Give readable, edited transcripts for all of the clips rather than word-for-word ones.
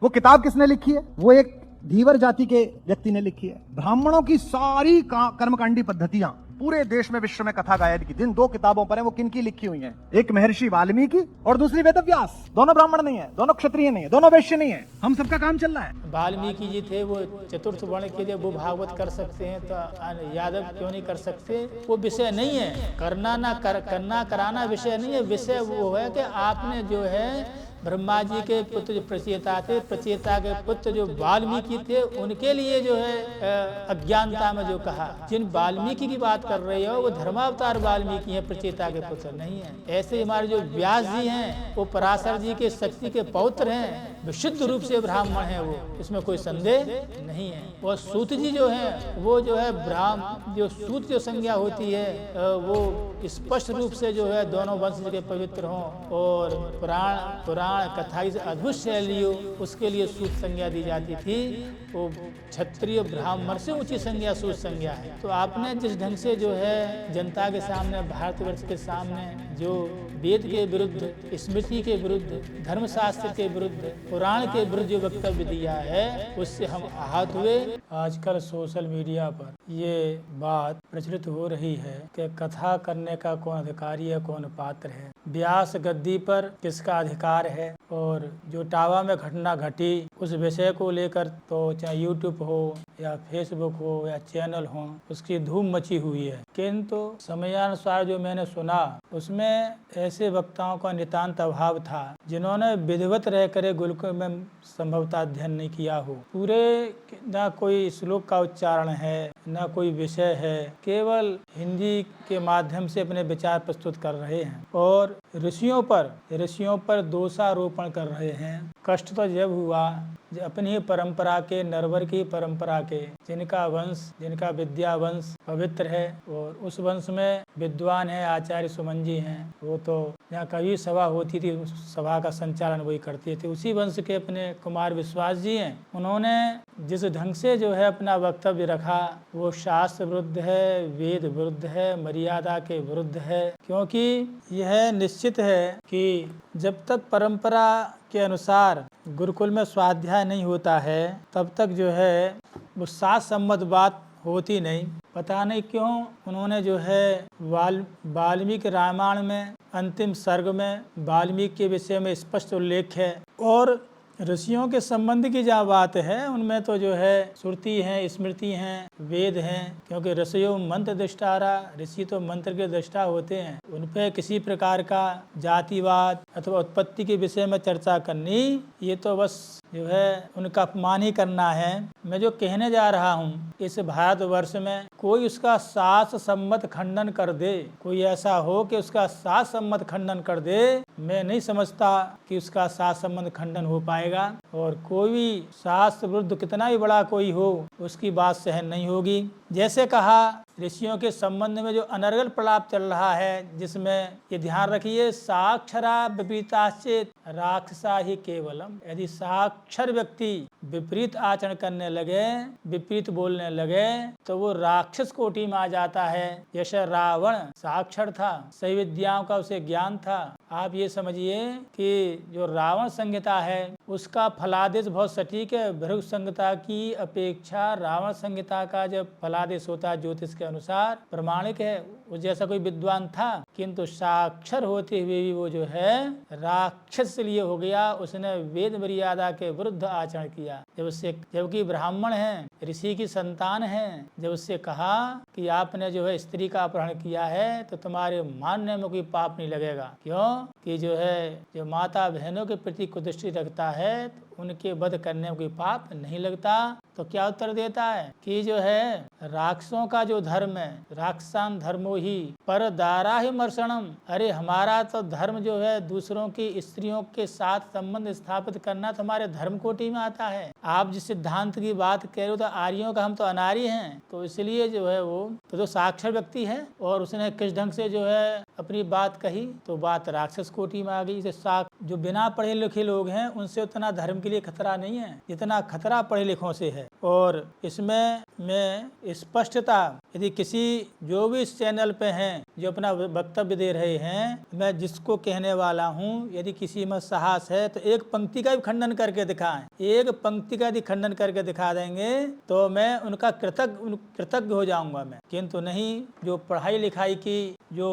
वो किताब किसने लिखी है? वो एक धीवर जाति के व्यक्ति ने लिखी है। ब्राह्मणों की सारी कर्मकांडी पद्धतियां पूरे देश में विश्व में कथा गायन की जिन 2 किताबों पर है वो किनकी लिखी हुई हैं? एक महर्षि वाल्मीकि और दूसरी वेदव्यास। दोनों ब्राह्मण नहीं है, दोनों क्षत्रिय नहीं है, दोनों वैश्य नहीं है। हम सबका काम चल रहा है। वाल्मीकि जी थे, वो चतुर्थ वर्ण के लिए वो भागवत कर सकते हैं, तो यादव क्यों नहीं कर सकते? वो विषय नहीं है, करना कराना विषय नहीं है। विषय वो है कि आपने जो है ब्रह्मा जी के पुत्र जो प्रचेता थे, प्रचेता के पुत्र जो वाल्मीकि थे, उनके लिए जो है अज्ञानता में जो कहा। जिन वाल्मीकि की बात कर रहे हो वो धर्मावतार वाल्मीकि है, प्रचेता के पुत्र नहीं है। ऐसे हमारे जो व्यास जी हैं वो पराशर जी के शक्ति के पौत्र हैं, विशुद्ध रूप से ब्राह्मण हैं, वो इसमें कोई संदेह नहीं है। और सूत जी जो है वो जो है जो सूत जो संज्ञा होती है वो स्पष्ट रूप से जो है दोनों वंश के पवित्र हों और पुराण कथा की अद्भुत शैली हो, उसके लिए सूत संज्ञा दी जाती थी। वो क्षत्रिय ब्राह्मण से ऊंची संज्ञा सूत संज्ञा है। तो आपने जिस ढंग से जो है जनता के सामने, भारतवर्ष के सामने जो वेद के विरुद्ध, स्मृति के विरुद्ध, धर्मशास्त्र के विरुद्ध, पुराण के विरुद्ध जो वक्तव्य दिया है उससे हम आहत हुए। आजकल सोशल मीडिया पर ये बात प्रचलित हो रही है कि कथा करने का कौन अधिकारी है, कौन पात्र है, व्यास गद्दी पर किसका अधिकार है। और जो टावा में घटना घटी उस विषय को लेकर तो चाहे यूट्यूब हो या फेसबुक हो या चैनल हो, उसकी धूम मची हुई है। किंतु समयानुसार जो मैंने सुना उसमें ऐसे वक्ताओं का नितांत अभाव था जिन्होंने विधिवत रह कर गुरुकुल में संभवतः अध्ययन नहीं किया हो। पूरे ना कोई श्लोक का उच्चारण है, ना कोई विषय है, केवल हिंदी के माध्यम से अपने विचार प्रस्तुत कर रहे हैं और ऋषियों पर दोषारोपण कर रहे हैं। कष्ट तो जब हुआ अपनी परंपरा के, नरवर की परंपरा के, जिनका वंश, जिनका विद्या वंश पवित्र है और उस वंश में विद्वान है, आचार्य सुमन जी हैं। वो तो यहाँ कभी सभा होती थी उस सभा का संचालन वही करते थे। उसी वंश के अपने कुमार विश्वास जी हैं। उन्होंने जिस ढंग से जो है अपना वक्तव्य रखा वो शास्त्र विरुद्ध है, वेद विरुद्ध है, मर्यादा के विरुद्ध है। क्योंकि यह निश्चित है कि जब तक परंपरा के अनुसार गुरुकुल में स्वाध्याय नहीं होता है तब तक जो है वो शास्त्र सम्मत बात होती नहीं। पता नहीं क्यों उन्होंने जो है वाल्मीकि रामायण में अंतिम सर्ग में वाल्मीकि के विषय में स्पष्ट उल्लेख है और ऋषियों के संबंध की जहाँ बात है उनमें तो जो है श्रुति हैं, स्मृति हैं, वेद हैं। क्योंकि ऋषियों मंत्र दृष्टारा, ऋषि तो मंत्र के दृष्टा होते हैं। उन पे किसी प्रकार का जातिवाद अथवा उत्पत्ति के विषय में चर्चा करनी ये तो बस जो है उनका अपमान ही करना है। मैं जो कहने जा रहा हूँ इस भारतवर्ष में कोई उसका शास्त्र सम्मत खंडन कर दे, कोई ऐसा हो कि उसका शास्त्र सम्मत खंडन कर दे, मैं नहीं समझता कि उसका शास्त्र सम्मत खंडन हो पाएगा। और कोई भी शास्त्र विरुद्ध कितना ही बड़ा कोई हो उसकी बात सहन नहीं होगी। जैसे कहा ऋषियों के संबंध में जो अनर्गल प्रलाप चल रहा है जिसमें ये ध्यान रखिए, साक्षरा विपरीताश्चेत राक्षसा ही केवलम। यदि साक्षर व्यक्ति विपरीत आचरण करने लगे, विपरीत बोलने लगे तो वो राक्षस कोटि में आ जाता है। जैसे रावण साक्षर था, सही विद्याओं का उसे ज्ञान था। आप ये समझिए कि जो रावण संहिता है उसका फलादेश बहुत सटीक है। भृगु संहिता की अपेक्षा रावण संहिता का जब फलादेश होता है ज्योतिष के अनुसार प्रमाणिक है। वो जैसा कोई विद्वान था किंतु साक्षर होते हुए भी वो जो है राक्षस लिए हो गया। उसने वेद मर्यादा के विरुद्ध आचरण किया। जब उससे, जबकि ब्राह्मण है, ऋषि की संतान है, जब उससे कहा कि आपने जो है स्त्री का अपहरण किया है तो तुम्हारे मानने में कोई पाप नहीं लगेगा। क्यों कि जो है जो माता बहनों के प्रति कुदृष्टि रखता है तो उनके वध करने में कोई पाप नहीं लगता। तो क्या उत्तर देता है कि जो है राक्षसों का जो धर्म है, राक्षसान धर्मो ही पर दारा ही मर्षणम। अरे हमारा तो धर्म जो है दूसरों की स्त्रियों के साथ संबंध स्थापित करना तो हमारे धर्म कोटि में आता है। आप जिस सिद्धांत की बात कह रहे हो तो आर्यों का हम तो अनारी हैं, तो इसलिए जो है वो तो साक्षर व्यक्ति है और उसने किस ढंग से जो है अपनी बात कही तो बात राक्षस कोटि में आ गई। इसे जो बिना पढ़े लिखे लोग हैं उनसे उतना धर्म के लिए खतरा नहीं है जितना खतरा पढ़े लिखों से है। और इसमें मैं स्पष्टता, यदि किसी जो भी इस चैनल पे हैं जो अपना वक्तव्य दे रहे हैं, मैं जिसको कहने वाला हूँ, यदि किसी में साहस है तो एक पंक्ति का भी खंडन करके दिखाएं, एक पंक्ति का भी खंडन करके दिखा देंगे तो मैं उनका कृतज्ञ हो जाऊंगा मैं। किंतु नहीं, जो पढ़ाई लिखाई की जो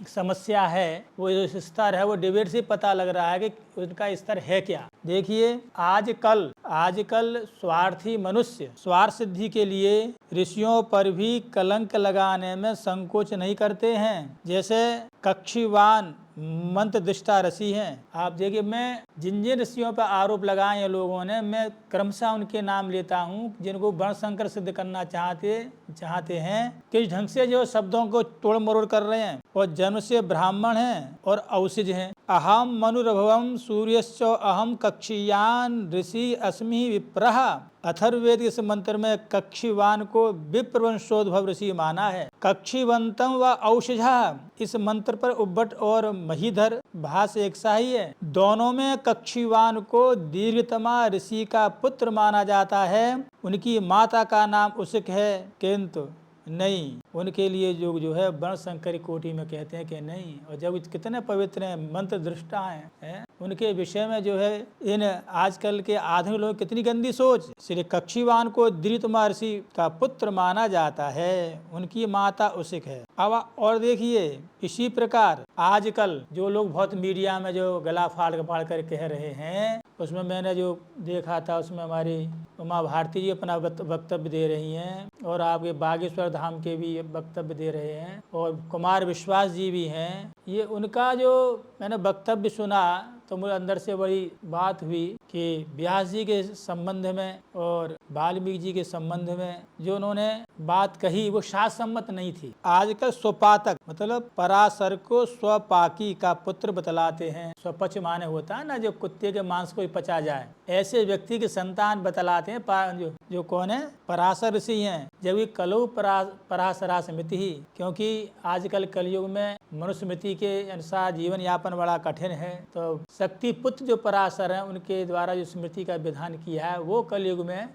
समस्या है, वो जो स्तर है, वो डिबेट से पता लग रहा है कि उनका स्तर है क्या। देखिए आजकल स्वार्थी मनुष्य स्वार्थ सिद्धि के लिए ऋषियों पर भी कलंक लगाने में संकोच नहीं करते हैं। जैसे कक्षीवान मंत्र दृष्टा ऋषि हैं। आप देखिए, मैं जिन जिन ऋषियों पर आरोप लगाए हैं लोगों ने, मैं क्रमशः उनके नाम लेता हूँ जिनको वर्ण संकर सिद्ध करना चाहते हैं, किस ढंग से जो शब्दों को तोड़ मरोड़ कर रहे हैं, और जन्म से ब्राह्मण हैं और औषज हैं। अहम मनुरभवम सूर्यश्च अहम कक्षीयान ऋषि अस्मि विप्रः। अथर्ववेद इस मंत्र में कक्षीवान को विप्रवंशोद्भव ऋषि माना है। कक्षीवंतम व औषझः इस मंत्र पर उब्बट और महीधर भाष्य एक सा ही है। दोनों में कक्षीवान को दीर्घतमा ऋषि का पुत्र माना जाता है। उनकी माता का नाम उसिक है, किंतु नहीं, उनके लिए जो है वर्ण संकरी कोटि में कहते हैं कि नहीं। और जब कितने पवित्र हैं, मंत्र दृष्टा हैं, उनके विषय में जो है इन आजकल के आधुनिक लोग कितनी गंदी सोच। श्री कक्षीवान को दीर्घतमा ऋषि का पुत्र माना जाता है, उनकी माता उसिक है। अब और देखिए, इसी प्रकार आजकल जो लोग बहुत मीडिया में जो गला फाड़ कर कह रहे हैं, उसमें मैंने जो देखा था, उसमें हमारी उमा भारती जी अपना वक्तव्य दे रही हैं, और आपके बागेश्वर धाम के भी वक्तव्य दे रहे हैं, और कुमार विश्वास जी भी हैं। ये उनका जो मैंने वक्तव्य सुना तो मुझे अंदर से बड़ी बात हुई कि व्यास जी के संबंध में और वाल्मीकि जी के संबंध में जो उन्होंने बात कही वो शास्त्र सम्मत नहीं थी। आजकल स्वपातक मतलब पराशर को स्वपाकी का पुत्र बतलाते हैं। स्वपच माने होता है ना, जो कुत्ते के मांस को पचा जाए, ऐसे व्यक्ति की संतान बतलाते हैं जो कौन है, पराशर ऋषि हैं। जब ये कलौ पराशरा स्मृति ही, क्योंकि आजकल कलयुग में मनुस्मृति के अनुसार जीवन यापन बड़ा कठिन है, तो शक्ति पुत्र जो पराशर हैं उनके द्वारा जो स्मृति का विधान किया है वो कलयुग में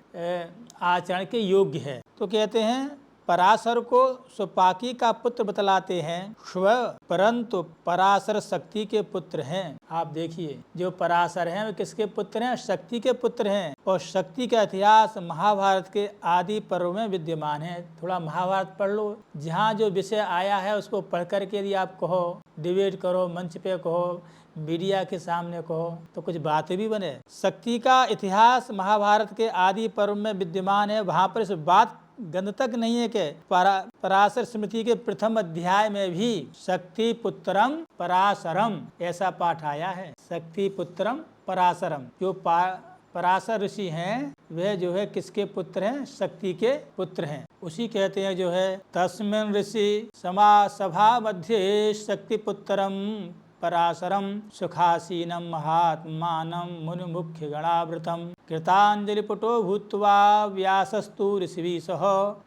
आचरण के योग्य है। तो कहते हैं पराशर को स्वपाकी का पुत्र बतलाते हैं स्व, परंतु पराशर शक्ति के पुत्र हैं। आप देखिए, जो पराशर हैं वे किसके पुत्र हैं, शक्ति के पुत्र हैं। और शक्ति का इतिहास महाभारत के आदि पर्व में विद्यमान है। थोड़ा महाभारत पढ़ लो, जहाँ जो विषय आया है उसको पढ़ करके यदि आप कहो, डिबेट करो, मंच पे कहो, मीडिया के सामने कहो, तो कुछ बातें भी बने। शक्ति का इतिहास महाभारत के आदि पर्व में विद्यमान है। वहाँ पर इस बात गंध तक नहीं है कि पराशर स्मृति के प्रथम अध्याय में भी शक्ति पुत्रम पराशरम ऐसा पाठ आया है। शक्ति पुत्रम पराशरम, जो पराशर ऋषि हैं वह जो है किसके पुत्र हैं, शक्ति के पुत्र हैं। उसी कहते हैं जो है तस्मिन् ऋषि सभा मध्य शक्ति पुत्रम पराशरम सुखासीनम महात्मानं मुनि मुख्य गणावृतम कृतांजलि पुटो भूत्वा व्यासस्तु ऋषिभिः सह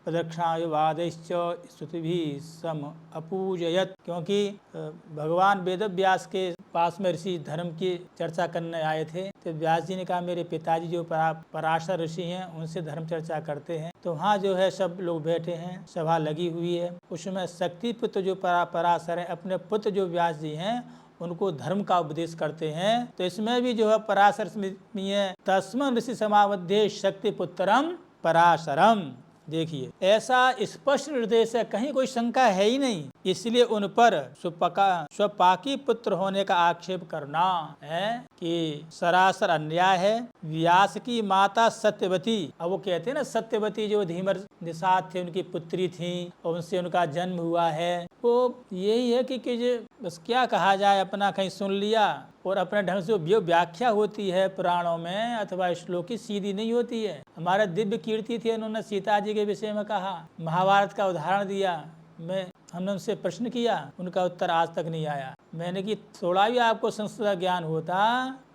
प्रदक्षिणाभिवादैश्च स्तुतिभिः सम अपूजयत। क्योंकि भगवान वेद व्यास के पास में ऋषि धर्म की चर्चा करने आए थे, तो व्यास जी ने कहा मेरे पिताजी जो पराशर ऋषि हैं उनसे धर्म चर्चा करते हैं। तो वहाँ जो है सब लोग बैठे हैं, सभा लगी हुई है। उसमें शक्ति पुत्र जो पराशर है अपने पुत्र जो व्यास जी हैं उनको धर्म का उपदेश करते हैं। तो इसमें भी जो है पराशर स्मृति है तस्मिन् ऋषि समामध्ये शक्ति पुत्रम पराशरम। देखिए, ऐसा स्पष्ट निर्देश है, कहीं कोई शंका है ही नहीं। इसलिए उन पर स्वपाकी पुत्र होने का आक्षेप करना है कि सरासर अन्याय है। व्यास की माता सत्यवती, अब वो कहते हैं ना सत्यवती जो धीमर निषाद थे उनकी पुत्री थी और उनसे उनका जन्म हुआ है। वो यही है कि बस क्या कहा जाए, अपना कहीं सुन लिया और अपने ढंग से जो व्याख्या होती है पुराणों में अथवा श्लोक की सीधी नहीं होती है। हमारे दिव्य कीर्ति थे, उन्होंने सीता जी के विषय में कहा, महाभारत का उदाहरण दिया, हमने उनसे प्रश्न किया, उनका उत्तर आज तक नहीं आया। मैंने कि थोड़ा भी आपको संस्कृत का ज्ञान होता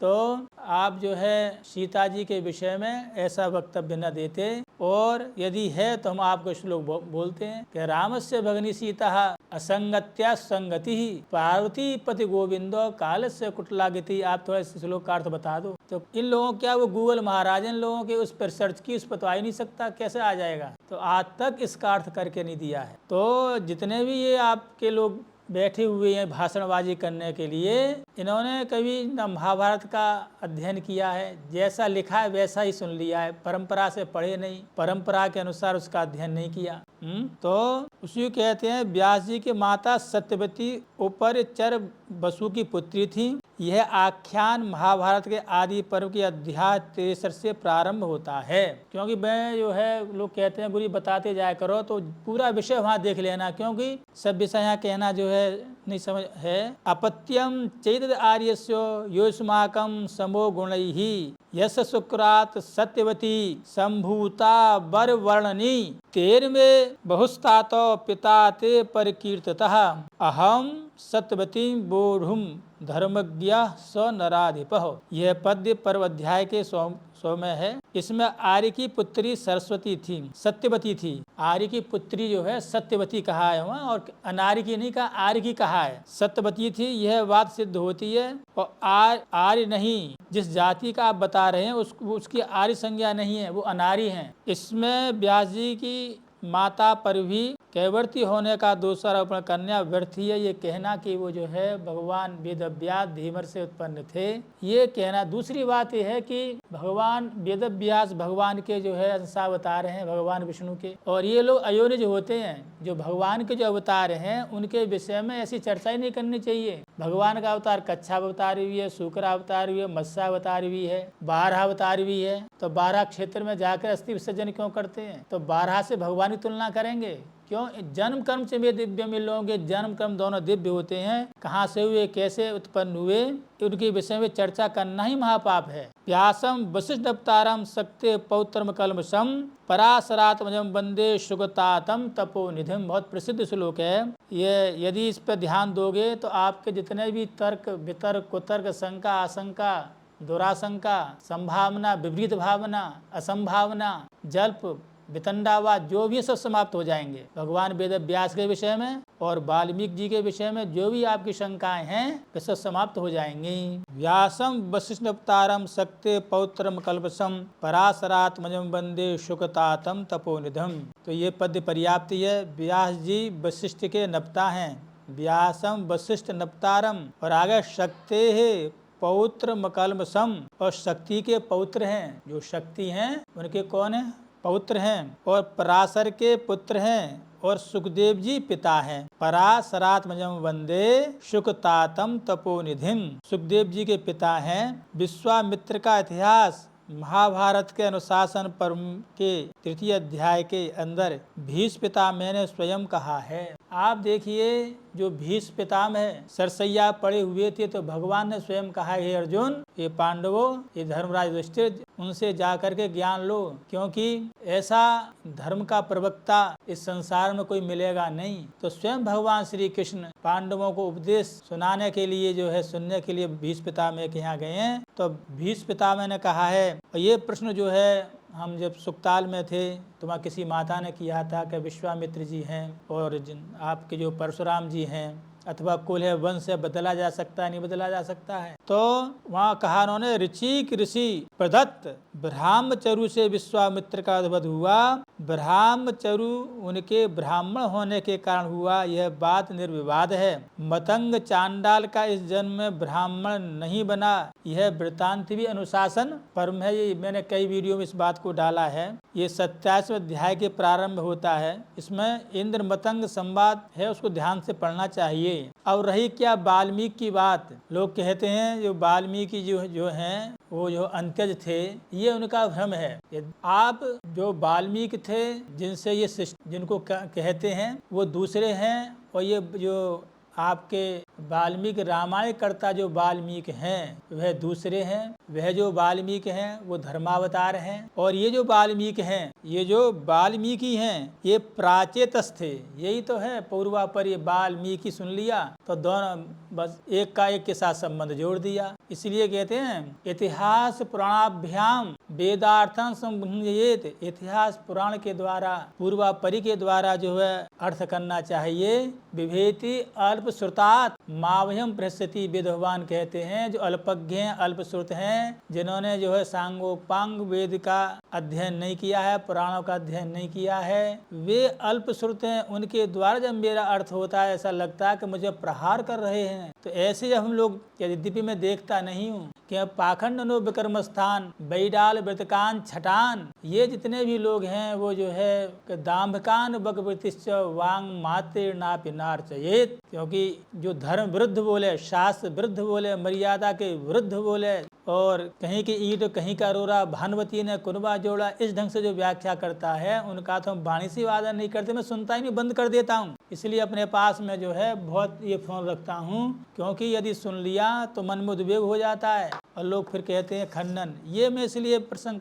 तो आप जो है सीता जी के विषय में ऐसा वक्तव्य न देते, और यदि है तो हम आपको श्लोक बोलते हैं कि रामस्य भगिनी सीता असंगत्या संगति ही पार्वती पति गोविंदो कालस्य कुटलागति। आप थोड़ा इस श्लोक का अर्थ बता दो। तो इन लोगों क्या वो गूगल महाराज इन लोगों के उस पर सर्च की, उस पर तो आ ही नहीं सकता, कैसे आ जाएगा। तो आज तक इसका अर्थ करके नहीं दिया है। तो जितने भी ये आपके लोग बैठे हुए हैं भाषणबाजी करने के लिए, इन्होंने कभी न महाभारत का अध्ययन किया है, जैसा लिखा है वैसा ही सुन लिया है, परंपरा से पढ़े नहीं, परंपरा के अनुसार उसका अध्ययन नहीं किया। तो उसी कहते हैं व्यास जी की माता सत्यवती उपरचर वसु की पुत्री थी। यह आख्यान महाभारत के आदि पर्व के अध्याय 63 से प्रारंभ होता है। क्योंकि मैं जो है लोग कहते हैं गुरु बताते जाया करो, तो पूरा विषय वहाँ देख लेना, क्योंकि सब विषय यहाँ कहना जो है नहीं समझ है। अपत्यम चैत आर्यस्यो योस्माकं समो गुणैहि यस शुक्रात सत्यवती संभूता वर वर्णनी तेर में बहुस्तातो पिता ते परिकीर्तितः अहम सत्यवती बोढ़ुम धर्मज्ञ स नराधिपः। यह पद्य पर्व अध्याय के 100 में है। इसमें आर्य की पुत्री सरस्वती थी, सत्यवती थी। आर्य की पुत्री जो है सत्यवती कहा है वहाँ, और अनार्य की नहीं कहा, आर्य की कहा है। सत्यवती थी, यह बात सिद्ध होती है। और आर्य नहीं, जिस जाति का आप बता रहे हैं उसकी आर्य संज्ञा नहीं है, वो अनार्य हैं। इसमें व्यास जी की माता पर भी कैवर्ती होने का दोषारोपण आरोपण करना व्यर्थ ही है। ये कहना कि वो जो है भगवान वेदव्यास धीवर से उत्पन्न थे, ये कहना। दूसरी बात यह है कि भगवान वेदव्यास भगवान के जो है अंशावतार हैं, भगवान विष्णु के, और ये लोग अयोनिज होते हैं। जो भगवान के जो अवतार हैं उनके विषय में ऐसी चर्चा ही नहीं करनी चाहिए। भगवान का अवतार कच्छावतार भी है, शुक्रावतार भी है, मत्स्यावतार भी है, 12 अवतार भी है। तो 12 क्षेत्र में जाकर अस्थि विसर्जन क्यों करते हैं? तो 12 से भगवान की तुलना करेंगे क्यों? जन्म कर्म से वे दिव्य मिल लोगों के जन्म कर्म दोनों दिव्य होते हैं। कहाँ से हुए, कैसे उत्पन्न हुए, उनके विषय में चर्चा करना ही महापाप है। व्यासम वशिष्ठ अवतारम शक्ति पौत्रम कलमशम पराशरात्मजम वंदे सुगतातम तपो निधिम। बहुत प्रसिद्ध श्लोक है ये। यदि इस पर ध्यान दोगे तो आपके जितने भी तर्क वितर्क कुतर्क शंका आशंका दुराशंका संभावना विपरीत भावना असंभावना जल्प वितंडावाद जो भी सब समाप्त हो जाएंगे। भगवान वेद व्यास के विषय में और वाल्मीकि जी के विषय में जो भी आपकी शंकाएं हैं वे सब समाप्त हो जाएंगी। व्यासम वशिष्ठ अवतारम शक्ति पौत्रम कल्पसम पराशरात्मजम वंदे शुकतातम तपोनिधम। तो ये पद्य पर्याप्त है। व्यास जी वशिष्ठ के नप्ता हैं। व्यासम वशिष्ठ नप्तारम, और आगे शक्ति है पौत्र मकलमसम, और शक्ति के पौत्र हैं। जो शक्ति हैं उनके कौन है? पौत्र हैं। और पराशर के पुत्र हैं, और सुखदेव जी पिता हैं। पराशरात्मजम वंदे शुकतातम तपोनिधिम। सुखदेव जी के पिता हैं। विश्वामित्र का इतिहास महाभारत के अनुशासन पर्व के 3 अध्याय के अंदर भीष्म पितामह ने स्वयं कहा है। आप देखिए जो भीष्म पितामह सरसैया पड़े हुए थे तो भगवान ने स्वयं कहा, हे अर्जुन, ये पांडवों, ये धर्मराज युधिष्ठिर, उनसे जा करके ज्ञान लो, क्योंकि ऐसा धर्म का प्रवक्ता इस संसार में कोई मिलेगा नहीं। तो स्वयं भगवान श्री कृष्ण पांडवों को उपदेश सुनाने के लिए जो है सुनने के लिए भीष्म पितामह के यहाँ गए हैं। तो भीष्म पितामह ने कहा है, और ये प्रश्न जो है हम जब सुक्ताल में थे तो वहाँ किसी माता ने किया था कि विश्वामित्र जी हैं और आपके जो परशुराम जी हैं अथवा कुल है वंश से बदला जा सकता है, नहीं बदला जा सकता है। तो वहाँ कहा उन्होंने, ऋचिक ऋषि प्रदत्त ब्रह्मचरु से विश्वामित्र का वध हुआ। ब्रह्मचरु उनके ब्राह्मण होने के कारण हुआ, यह बात निर्विवाद है। मतंग चांडाल का इस जन्म में ब्राह्मण नहीं बना, यह वृत्तांत भी अनुशासन पर्व है। ये मैंने कई वीडियो में इस बात को डाला है। ये 27वें अध्याय के प्रारंभ होता है। इसमें इंद्र मतंग संवाद है, उसको ध्यान से पढ़ना चाहिए। और रही क्या वाल्मीकि की बात, लोग कहते हैं जो वाल्मीकि जो हैं वो जो अंत्यज थे, ये उनका भ्रम है। आप जो वाल्मीकि थे जिनसे ये जिनको कहते हैं वो दूसरे हैं, और ये जो आपके वाल्मीकि रामायण कर्ता जो वाल्मीकि हैं वह दूसरे हैं, वह जो वाल्मीकि हैं वो धर्मावतार हैं, और ये जो वाल्मीकि हैं, ये जो वाल्मीकि हैं ये प्राचेतस थे। यही तो है पूर्वापर, ये वाल्मीकि सुन लिया तो दोनों बस एक का एक के साथ संबंध जोड़ दिया। इसलिए कहते हैं इतिहास पुराणाभ्याम वेदार्थं संबंधित, इतिहास पुराण के द्वारा पूर्वापरी के द्वारा जो है अर्थ करना चाहिए। विभेति अल्प श्रुतात मावयम प्रस्यति, वेद भगवान कहते हैं जो अल्पज्ञ हैं, अल्प श्रुत हैं, जिन्होंने जो है सांगोपांग वेद का अध्ययन नहीं किया है, पुराणों का अध्ययन नहीं किया है, वे अल्प श्रुत हैं। उनके द्वारा जब मेरा अर्थ होता है ऐसा लगता है कि मुझे प्रहार कर रहे हैं। तो ऐसे जब हम लोग, यद्यपि मैं देखता नहीं हूँ कि पाखंड नो विक्रम स्थान बैडाल व्रतकान छटान, ये जितने भी लोग हैं वो जो है दाम्भकान बकवृतिश्च वांग मात्र नापि नार्चयेत, क्योंकि जो धर्म विरुद्ध बोले, शास्त्र विरुद्ध बोले, मर्यादा के विरुद्ध बोले, और कहीं की ईंट कहीं का रोरा, भानुवती ने कुनबा जोड़ा, इस ढंग से जो व्याख्या करता है उनका तो हम वाणी से वादन नहीं करते, मैं सुनता ही नहीं, बंद कर देता हूँ। इसलिए अपने पास में जो है बहुत ये फोन रखता हूँ, क्योंकि यदि सुन लिया तो मन में उद्वेग हो जाता है और लोग फिर कहते हैं खंडन। ये मैं इसलिए प्रसंग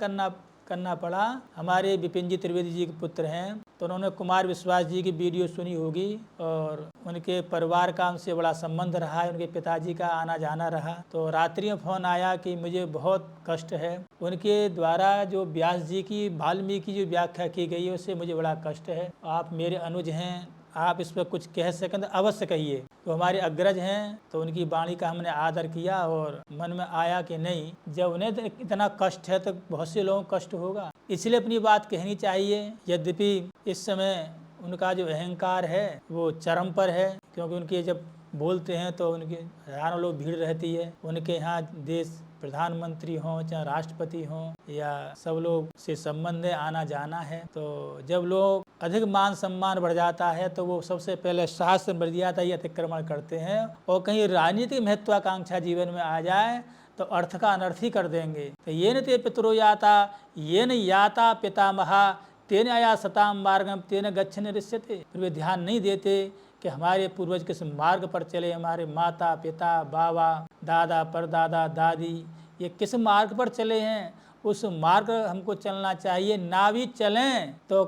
करना पड़ा। हमारे विपिन जी त्रिवेदी जी के पुत्र हैं, तो उन्होंने कुमार विश्वास जी की वीडियो सुनी होगी, और उनके परिवार का उनसे बड़ा संबंध रहा है, उनके पिताजी का आना जाना रहा। तो रात्रि में फोन आया कि मुझे बहुत कष्ट है, उनके द्वारा जो व्यास जी की वाल्मीकि की जो व्याख्या की गई है उससे मुझे बड़ा कष्ट है। आप मेरे अनुज हैं, आप इस पर कुछ कह सकें तो अवश्य कहिए। तो हमारे अग्रज हैं, तो उनकी वाणी का हमने आदर किया, और मन में आया कि नहीं, जब उन्हें इतना कष्ट है तो बहुत से लोगों को कष्ट होगा, इसलिए अपनी बात कहनी चाहिए। यद्यपि इस समय उनका जो अहंकार है वो चरम पर है, क्योंकि उनके जब बोलते हैं तो उनके हजारों लोग भीड़ रहती है। उनके यहाँ देश प्रधानमंत्री हों चाहे राष्ट्रपति हों या सब लोग से संबंध है, आना जाना है। तो जब लोग अधिक मान सम्मान बढ़ जाता है तो वो सबसे पहले शास्त्र मर्यादा ही अतिक्रमण करते हैं, और कहीं राजनीतिक महत्वाकांक्षा जीवन में आ जाए तो अर्थ का अनर्थ ही कर देंगे। तो ये न ते पितरो याता, ये न याता पितामहा, तेन आया सताम मार्गम तेन गच्छन ऋष्यते। फिर वे ध्यान नहीं देते कि हमारे पूर्वज किस मार्ग पर चले, हमारे माता पिता बाबा दादा परदादा दादी ये किस मार्ग पर चले हैं, उस मार्ग हमको चलना चाहिए। ना भी चलें तो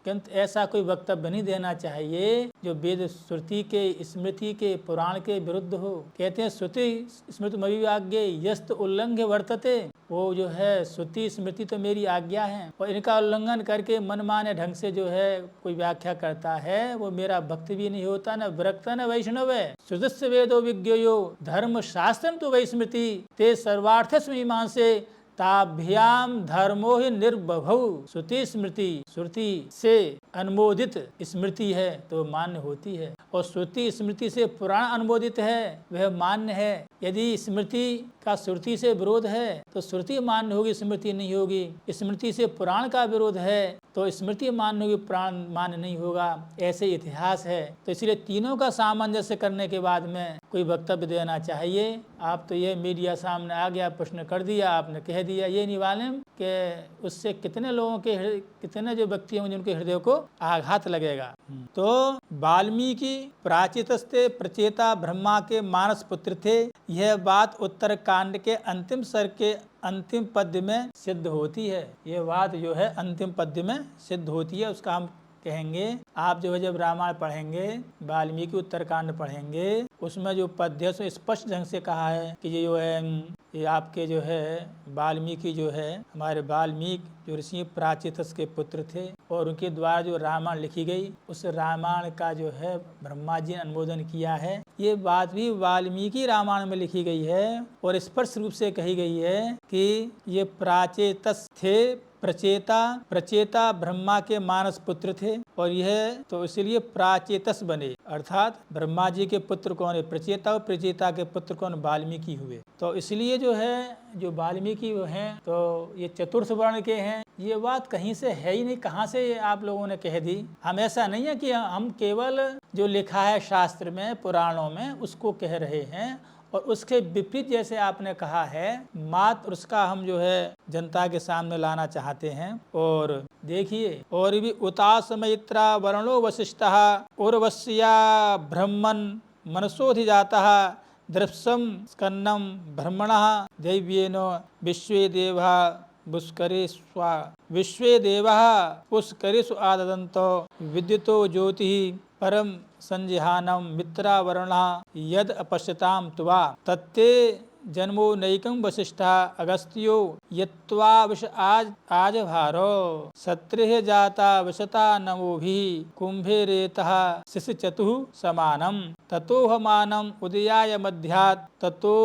किंतु ऐसा कोई वक्तव्य नहीं देना चाहिए जो वेद श्रुति के स्मृति के पुराण के विरुद्ध हो। कहते हैं श्रुति स्मृति मयि आज्ञे यस्त उल्लंघ्य वर्तते, वो जो है श्रुति स्मृति तो मेरी आज्ञा है, और इनका उल्लंघन करके मनमाने ढंग से जो है कोई व्याख्या करता है वो मेरा भक्त भी नहीं होता, न विरक्त न वैष्णव है। श्रुतस्य वेदो विज्ञयो धर्म शास्त्रम तो वै स्मृति ते सर्वार्थस्व मीमांसे ताभ्याम धर्मो ही निर्बभौ। श्रुति स्मृति, श्रुति से अनुमोदित स्मृति है तो मान्य होती है, और श्रुति स्मृति से पुराण अनुमोदित है वह मान्य है। यदि स्मृति का श्रुति से विरोध है तो श्रुति मान्य होगी, स्मृति नहीं होगी। स्मृति से पुराण का विरोध है तो स्मृति मान्य होगी, पुराण मान्य नहीं होगा। ऐसे इतिहास है। तो इसलिए तीनों का सामंजस्य करने के बाद में कोई वक्तव्य देना चाहिए। आप तो ये मीडिया सामने आ गया, प्रश्न कर दिया, आपने कह दिया, ये नहीं मालूम कि उससे कितने लोगों के कितने जो व्यक्ति होंगे जिनके हृदय को आघात लगेगा। तो वाल्मीकि प्राचीतस्ते प्रचेता ब्रह्मा के मानस पुत्र थे, यह बात उत्तर कांड के अंतिम सर्ग के अंतिम पद्य में सिद्ध होती है। ये बात जो है अंतिम पद्य में सिद्ध होती है, उसका हम कहेंगे। आप जो है जब रामायण पढ़ेंगे, वाल्मीकि उत्तरकांड पढ़ेंगे, उसमें जो पद्य से स्पष्ट ढंग से कहा है कि ये जो है ये आपके जो है वाल्मीकि जो है हमारे वाल्मीकि जो ऋषि प्राचीतस के पुत्र थे, और उनके द्वारा जो रामायण लिखी गई उस रामायण का जो है ब्रह्मा जी ने अनुमोदन किया है। ये बात भी वाल्मीकि रामायण में लिखी गई है, और स्पष्ट रूप से कही गई है कि ये प्राचेतस थे, प्रचेता ब्रह्मा के मानस पुत्र थे, और यह तो इसलिए प्राचेतस बने, अर्थात ब्रह्मा जी के पुत्र कौन है? प्रचेता, और प्रचेता के पुत्र कौन? वाल्मीकि हुए। तो इसलिए जो है जो वाल्मीकि हैं तो ये चतुर्थ वर्ण के हैं। ये बात कहीं से है ही नहीं, कहाँ से आप लोगों ने कह दी। हम ऐसा नहीं है कि हम केवल जो लिखा है शास्त्र में पुराणों में उसको कह रहे हैं, और उसके विपरीत जैसे आपने कहा है मात्र उसका हम जो है जनता के सामने लाना चाहते हैं। और देखिए, और भी उतास मैत्रा वर्णो वशिष्ठः उर्वश्या ब्रह्मन् मनसोऽधिजातः दृप्सं स्कन्नं ब्रह्मणः दैव्येन विश्वे देवा विश्वे देवः पुष्करेषु आददन्तो विद्युतो ज्योतिः परम संजिहानं मित्रावरुणः यद अपश्यतां त्वा तत्ते जन्मो नैकं वसिष्ठा अगस्त्यो यत्वा विष आज भारो सत्रेह जाता विशता नमोभिः कुंभे रेतः शिशुचतुः समानम ततोहमानम उदयाय मध्यात् ततो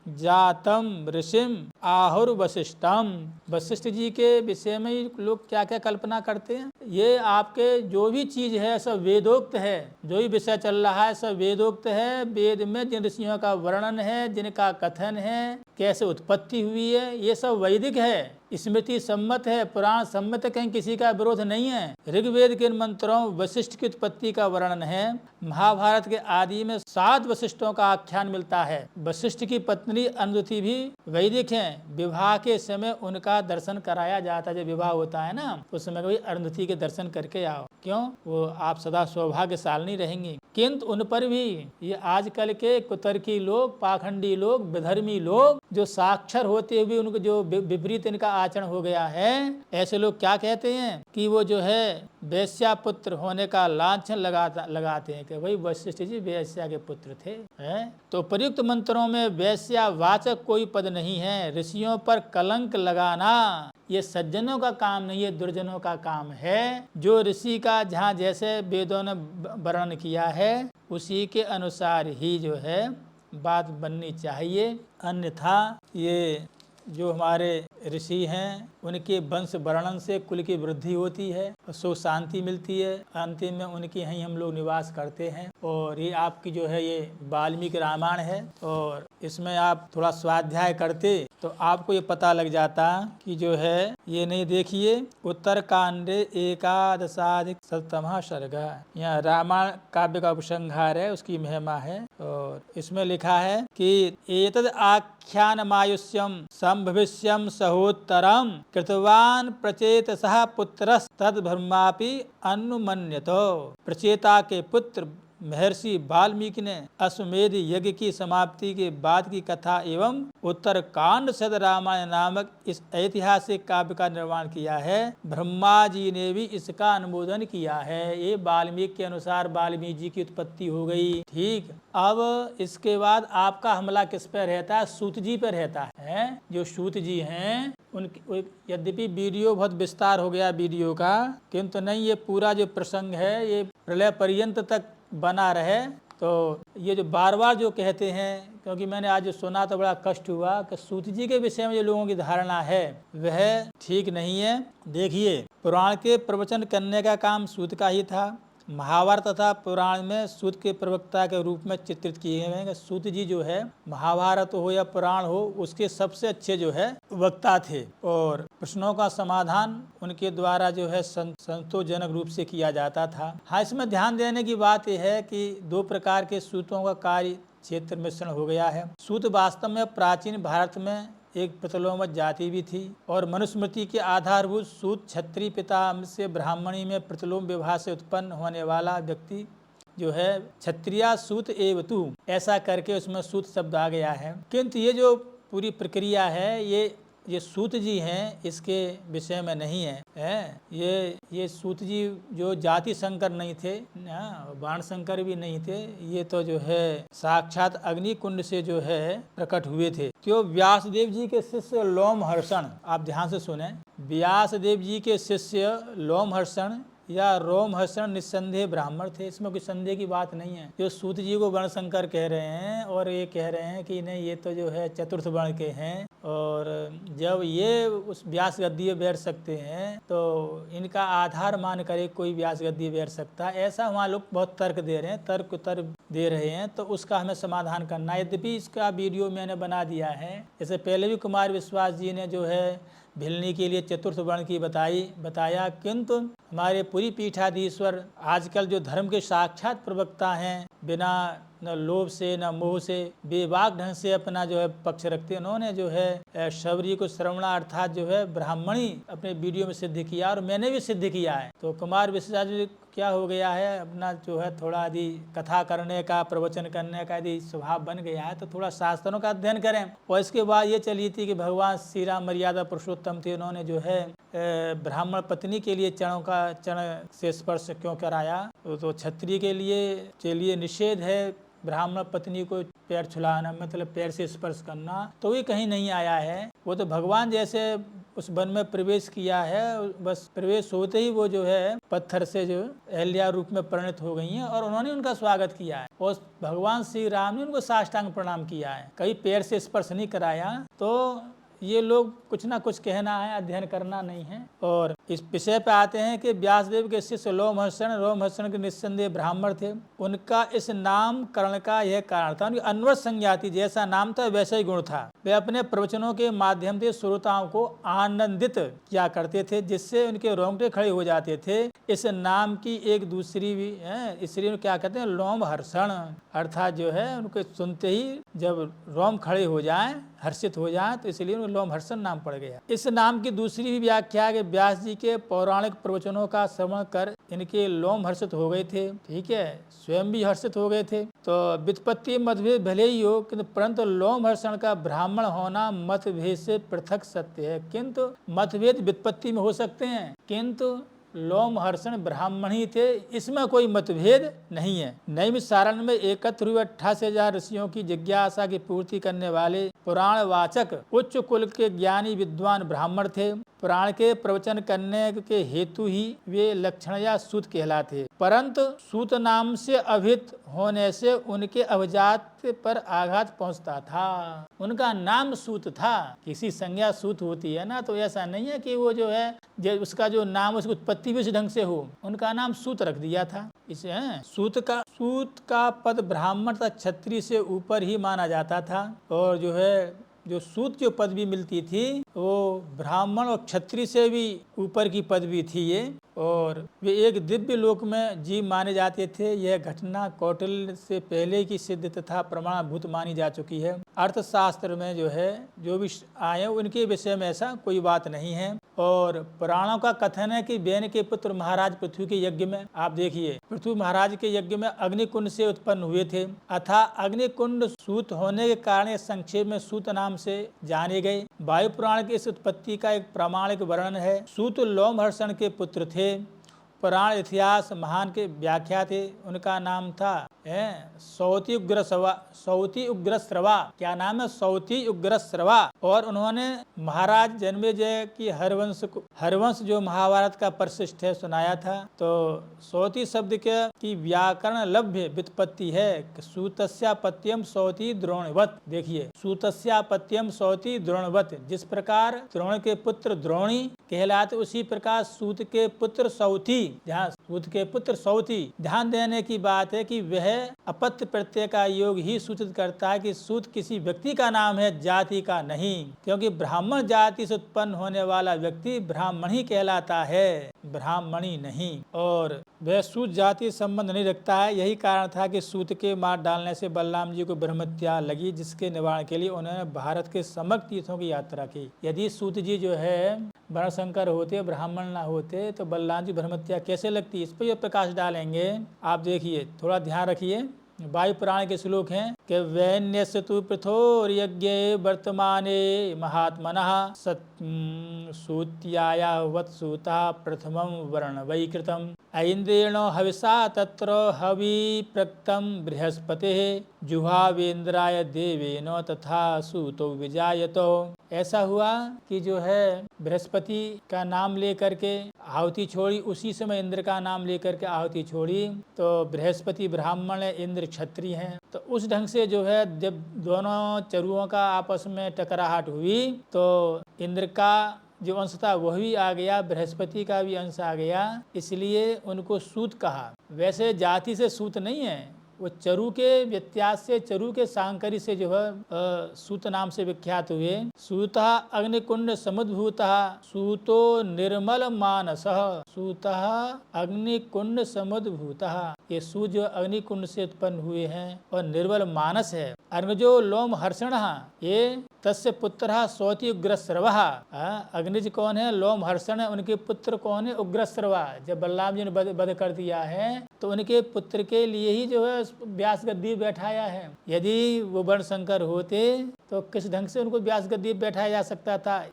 जातम ऋषिम आहुर वशिष्ठम। वशिष्ठ जी के विषय में लोग क्या क्या कल्पना करते हैं। ये आपके जो भी चीज है सब वेदोक्त है, जो भी विषय चल रहा है सब वेदोक्त है। वेद में जिन ऋषियों का वर्णन है, जिनका कथन है, कैसे उत्पत्ति हुई है, ये सब वैदिक है, स्मृति सम्मत है, पुराण सम्मत है, कहीं किसी का विरोध नहीं है। ऋग्वेद के मंत्रों वशिष्ठ की उत्पत्ति का वर्णन है। महाभारत के आदि में 7 वशिष्ठों का आख्यान मिलता है। वशिष्ठ की पत्नी अनुसूति भी वैदिक हैं। विवाह के समय उनका दर्शन कराया जाता है। जब विवाह होता है ना उस समय कभी अरुंधति के दर्शन करके आओ, क्यों, वो आप सदा सौभाग्यशालिनी रहेंगी। किंतु उन पर भी ये आजकल के कुतर्की लोग, पाखंडी लोग, विधर्मी लोग जो साक्षर होते हुए उनको जो विपरीत इनका आचरण हो गया है, ऐसे लोग क्या कहते हैं कि वो जो है वैश्या पुत्र होने का लांछन लगाते हैं कि भाई वशिष्ठ जी वैश्या के पुत्र थे। तो प्रयुक्त मंत्रों में वैश्यावाचक कोई पद नहीं है। ऋषियों पर कलंक लगाना ये सज्जनों का काम नहीं है, दुर्जनों का काम है। जो ऋषि का जहाँ जैसे वेदों ने वर्णन किया है उसी के अनुसार ही जो है बात बननी चाहिए। अन्यथा ये जो हमारे ऋषि हैं उनके वंश वर्णन से कुल की वृद्धि होती है, सुख शांति मिलती है। अंतिम में उनके यहीं हम लोग निवास करते हैं। और ये आपकी जो है ये वाल्मीकि रामायण है, और इसमें आप थोड़ा स्वाध्याय करते तो आपको ये पता लग जाता कि जो है ये नहीं, देखिए उत्तरकांडे 11 सर्ग, यहाँ रामायण काव्य का उपसंहार है, उसकी महिमा है। और इसमें लिखा है कि एतद आख्यानमायुष्यम संभविष्यम सहोत्तरम कृतवान प्रचेतसः पुत्रस्तद्ब्रह्मापि अनुमन्यतो। प्रचेता के पुत्र महर्षि वाल्मीकि ने अश्वमेध यज्ञ की समाप्ति के बाद की कथा एवं उत्तरकांड सद रामायण नामक इस ऐतिहासिक काव्य का निर्माण किया है। ब्रह्मा जी ने भी इसका अनुमोदन किया है। ये वाल्मीकि के अनुसार वाल्मीकि जी की उत्पत्ति हो गई। ठीक, अब इसके बाद आपका हमला किस पर रहता है? सूत जी पर रहता है। जो सूत जी हैं उनकी, यद्यपि वीडियो बहुत विस्तार हो गया वीडियो का, किंतु नहीं, ये पूरा जो प्रसंग है ये प्रलय पर्यंत तक बना रहे। तो ये जो बार बार जो कहते हैं, क्योंकि मैंने आज जो सुना तो बड़ा कष्ट हुआ कि सूत जी के विषय में जो लोगों की धारणा है वह ठीक नहीं है। देखिए, पुराण के प्रवचन करने का काम सूत का ही था। महाभारत तथा पुराण में सूत के प्रवक्ता के रूप में चित्रित किए हुए हैं। सूत जी जो है महाभारत हो या पुराण हो उसके सबसे अच्छे जो है वक्ता थे, और प्रश्नों का समाधान उनके द्वारा जो है संतोषजनक रूप से किया जाता था। हाँ, इसमें ध्यान देने की बात यह है कि 2 प्रकार के सूतों का कार्य क्षेत्र मिश्रण हो गया है। सूत वास्तव में प्राचीन भारत में एक प्रतिलोमवत जाति भी थी, और मनुस्मृति के आधारभूत सूत क्षत्रिय पिता से ब्राह्मणी में प्रतिलोम विवाह से उत्पन्न होने वाला व्यक्ति जो है क्षत्रिया सूत एव तू, ऐसा करके उसमें सूत शब्द आ गया है। किंतु ये जो पूरी प्रक्रिया है ये सूत जी हैं इसके विषय में नहीं है। ये सूत जी जो जाति शंकर नहीं थे, बाण शंकर भी नहीं थे, ये तो जो है साक्षात अग्नि कुंड से जो है प्रकट हुए थे। क्यों? व्यासदेव जी के शिष्य लोमहर्षण, आप ध्यान से सुने, व्यासदेव जी के शिष्य लोमहर्षण या रोमहर्षण निस्संदेह ब्राह्मण थे। इसमें कोई संदेह की बात नहीं है। जो सूत जी को वर्णशंकर कह रहे हैं और ये कह रहे हैं कि नहीं ये तो जो है चतुर्थ वर्ण के हैं, और जब ये उस व्यास गद्दी बैठ सकते हैं तो इनका आधार मान कर कोई व्यास गद्दी बैठ सकता है, ऐसा वहाँ लोग बहुत तर्क दे रहे हैं, तर्क दे रहे हैं। तो उसका हमें समाधान करना है। यद्यपि इसका वीडियो मैंने बना दिया है। इससे पहले भी कुमार विश्वास जी ने जो है भिलनी के लिए चतुर्थ वर्ण की बताया, किंतु हमारे पूरी पीठाधीश्वर आजकल जो धर्म के साक्षात प्रवक्ता हैं बिना न लोभ से न मोह से बेबाक ढंग से अपना जो है पक्ष रखते। उन्होंने जो है शबरी को श्रवणा अर्थात जो है ब्राह्मणी अपने वीडियो में सिद्ध किया और मैंने भी सिद्ध किया है। तो कुमार विश्वाचार्य क्या हो गया है, अपना जो है थोड़ा यदि कथा करने का प्रवचन करने का यदि स्वभाव बन गया है तो थोड़ा शास्त्रों का अध्ययन करें। और इसके बाद ये चली थी कि भगवान श्री राम मर्यादा पुरुषोत्तम थे, उन्होंने जो है ब्राह्मण पत्नी के लिए चरण से स्पर्श क्यों कराया। तो क्षत्रिय के लिए निषेध है ब्राह्मण पत्नी को पैर छुलाना, मतलब पैर से स्पर्श करना, तो ये कहीं नहीं आया है। वो तो भगवान जैसे उस वन में प्रवेश किया है, बस प्रवेश होते ही वो जो है पत्थर से जो अहल्या रूप में परिणत हो गई हैं और उन्होंने उनका स्वागत किया है और भगवान श्री राम ने उनको साष्टांग प्रणाम किया है, कहीं पैर से स्पर्श नहीं कराया। तो ये लोग कुछ ना कुछ कहना है, अध्ययन करना नहीं है। और इस विषय पे आते हैं कि व्यासदेव के शिष्य रोमहर्षण के निस्संदेह ब्राह्मण थे। उनका इस नामकरण का यह कारण था, उनकी अन्वत संज्ञा थी, जैसा नाम था वैसा ही गुण था। वे अपने प्रवचनों के माध्यम से श्रोताओं को आनंदित किया करते थे, जिससे उनके रोंगटे खड़े हो जाते थे। इस नाम की एक दूसरी भी है, इसलिए क्या कहते हैं लोमहर्षण, अर्थात जो है उनको सुनते ही जब रोम खड़े हो जाए, हर्षित हो जाए, तो इसलिए उनको लोमहर्षण नाम पड़ गया। इस नाम की दूसरी भी व्याख्या है कि व्यास जी के पौराणिक प्रवचनों का श्रवण कर इनके लोम हर्षित हो गए थे, ठीक है, स्वयं भी हर्षित हो गए थे। तो व्युत्पत्ति मतभेद भले ही हो, किंतु परंतु लोम हर्षण का ब्राह्मण होना मतभेद से पृथक सत्य है। किंतु मतभेद व्युत्पत्ति में हो सकते हैं, किंतु लोमहर्षण ब्राह्मण ही थे, इसमें कोई मतभेद नहीं है। नैमिष सारण में एकत्र हुए 88,000 ऋषियों की जिज्ञासा की पूर्ति करने वाले पुराणवाचक उच्च कुल के ज्ञानी विद्वान ब्राह्मण थे। पुराण के प्रवचन करने के हेतु ही वे लक्षण या सूत कहलाते, परंतु सूत नाम से अभिहित होने से उनके अभिजात पर आघात पहुंचता था। उनका नाम सूत था, किसी संज्ञा सूत होती है ना, तो ऐसा नहीं है कि वो जो है उसका जो नाम उसकी उत्पत्ति भी उस ढंग से हो। उनका नाम सूत रख दिया था। इसे सूत का पद ब्राह्मण तथा क्षत्रिय से ऊपर ही माना जाता था। और जो है जो सूत जो पदवी मिलती थी वो ब्राह्मण और क्षत्रिय से भी ऊपर की पदवी थी ये, और वे एक दिव्य लोक में जीव माने जाते थे। यह घटना कौटिल्य से पहले की सिद्ध तथा प्रमाणभूत मानी जा चुकी है। अर्थशास्त्र में जो है जो भी आए उनके विषय में ऐसा कोई बात नहीं है। और पुराणों का कथन है कि बेन के पुत्र महाराज पृथ्वी के यज्ञ में, आप देखिए पृथ्वी महाराज के यज्ञ में अग्निकुंड से उत्पन्न हुए थे, अथा अग्निकुंड सूत होने के कारण संक्षेप में सूत नाम से जाने गए। वायु पुराण की इस उत्पत्ति का एक प्रामाणिक वर्णन है। सूत लोमहर्षण के पुत्र थे, पुराण इतिहास महान के व्याख्या थे। उनका नाम था सौती उग्रश्रवा। क्या नाम है? सौती उग्रश्रवा। और उन्होंने महाराज जन्मेजय की हरवंश जो महाभारत का परिशिष्ट है सुनाया था। तो सौती शब्द की व्याकरण लभ्य व्युत्पत्ति है। सूतस्यापत्यम सौती द्रोणवत। देखिए सूतस्यापत्यम सौती द्रोणवत, जिस प्रकार द्रोण के पुत्र द्रोणी कहलाते उसी प्रकार सूत के पुत्र सौती, सूत के पुत्र सौती। ध्यान देने की बात है कि वह अपत्य प्रत्यय का योग ही सूचित करता है कि सूत किसी व्यक्ति का नाम है, जाति का नहीं, क्योंकि ब्राह्मण जाति से उत्पन्न होने वाला व्यक्ति ब्राह्मण ही कहलाता है, ब्राह्मणी नहीं। और वह सूत जाति संबंध नहीं रखता है। यही कारण था कि सूत के मार डालने से बलराम जी को ब्रह्महत्या लगी, जिसके निवारण के लिए उन्होंने भारत के समग्र तीर्थों की यात्रा की। यदि सूत जी जो है वर्णशंकर होते, ब्राह्मण ना होते, तो बलराम जी ब्रह्महत्या कैसे लगती? इस पर यह प्रकाश डालेंगे। आप देखिए, थोड़ा ध्यान रखिए। वायु पुराण के श्लोक हैं कि वैन्यस्य तु पृथोर यज्ञे वर्तमाने महात्मनः सूत्याया वत्सूता प्रथमं वर्ण वैकृतम् ऐन्द्रेणो हविषा तत्र हवि प्रक्तम बृहस्पतिः जुहावेन्द्राय देवेनो तथा सूतो विजायतो। ऐसा हुआ कि जो है बृहस्पति का नाम लेकर के आहुति छोड़ी, उसी समय इंद्र का नाम लेकर के आहुति छोड़ी। तो बृहस्पति ब्राह्मण है, इंद्र क्षत्रिय हैं। तो उस ढंग से जो है जब दोनों चरुओं का आपस में टकराहट हुई तो इंद्र का जो अंश था वह भी आ गया, बृहस्पति का भी अंश आ गया, इसलिए उनको सूत कहा। वैसे जाति से सूत नहीं है, वो चरु के व्यत्यास से, चरु के सांकरी से जो है सूत नाम से विख्यात हुए। सूतः अग्निकुंड समुद्भूतः सूतो निर्मल मानसः। सूतः अग्निकुंड समुद्भूतः। ये सूत जो अग्निकुंड से उत्पन्न हुए हैं और निर्बल मानस है। अर्णजो लोम हर्षणः ये तस्य पुत्रः सौति उग्रश्रवः। अग्निज कौन है? लोम हर्षण है। उनके पुत्र कौन है? उग्रश्रवा। जब बलराम जी ने वध कर दिया है तो उनके पुत्र के लिए ही जो है व्यास गद्दी बैठाया है। यदि वो वर्णशंकर होते तो किस ढंग से उनको व्यास गद्दी बैठाया जा सकता था?